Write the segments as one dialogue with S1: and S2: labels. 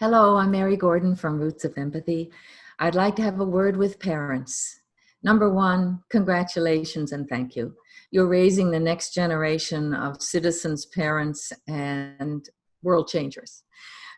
S1: Hello, I'm Mary Gordon from Roots of Empathy. I'd like to have a word with parents. Number one, congratulations and thank you. You're raising the next generation of citizens, parents, and world changers.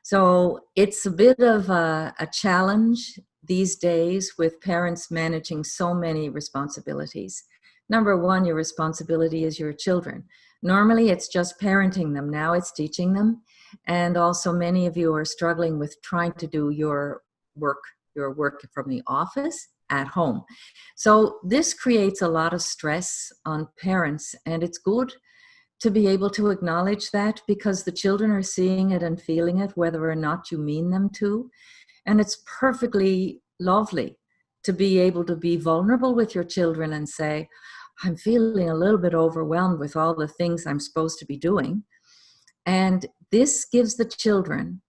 S1: So it's a bit of a challenge these days with parents managing so many responsibilities. Number one, your responsibility is your children. Normally it's just parenting them. Now it's teaching them. And also many of you are struggling with trying to do your work from the office at home. So this creates a lot of stress on parents, and it's good to be able to acknowledge that because the children are seeing it and feeling it, whether or not you mean them to. And it's perfectly lovely to be able to be vulnerable with your children and say, I'm feeling a little bit overwhelmed with all the things I'm supposed to be doing. And this gives the children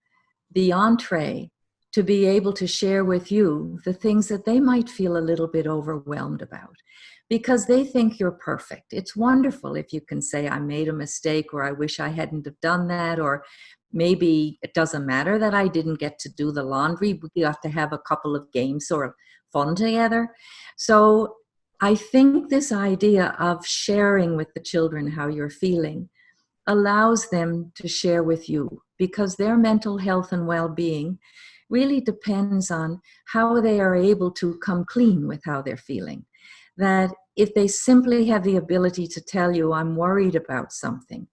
S1: the entree to be able to share with you the things that they might feel a little bit overwhelmed about because they think you're perfect. It's wonderful if you can say, I made a mistake, or I wish I hadn't have done that, or maybe it doesn't matter that I didn't get to do the laundry. We have to have a couple of games or fun together. So I think this idea of sharing with the children how you're feeling allows them to share with you, because their mental health and well-being really depends on how they are able to come clean with how they're feeling. That if they simply have the ability to tell you, I'm worried about something,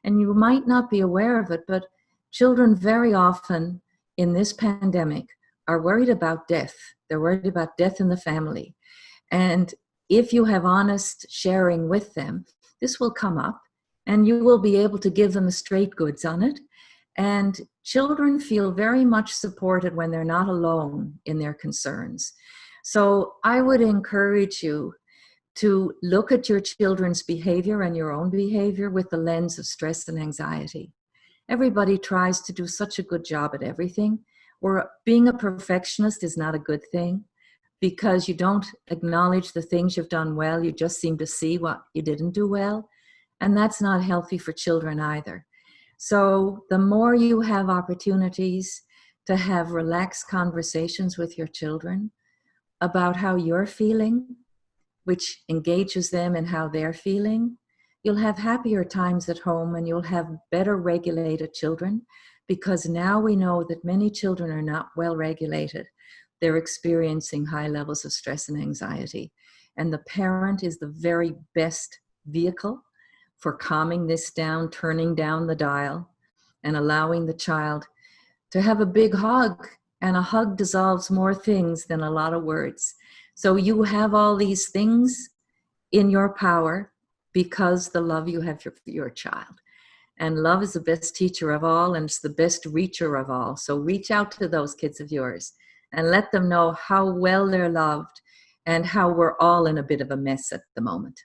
S1: and you might not be aware of it, but children very often in this pandemic are worried about death. They're worried about death in the family. And if you have honest sharing with them, this will come up, and you will be able to give them the straight goods on it. And children feel very much supported when they're not alone in their concerns. So I would encourage you to look at your children's behavior and your own behavior with the lens of stress and anxiety. Everybody tries to do such a good job at everything, or being a perfectionist is not a good thing because you don't acknowledge the things you've done well. You just seem to see what you didn't do well. And that's not healthy for children either. So the more you have opportunities to have relaxed conversations with your children about how you're feeling, which engages them in how they're feeling, you'll have happier times at home, and you'll have better regulated children, because now we know that many children are not well regulated. They're experiencing high levels of stress and anxiety. And the parent is the very best vehicle for calming this down, turning down the dial, and allowing the child to have a big hug. And a hug dissolves more things than a lot of words. So you have all these things in your power because the love you have for your child. And love is the best teacher of all, and it's the best reacher of all. So reach out to those kids of yours and let them know how well they're loved and how we're all in a bit of a mess at the moment.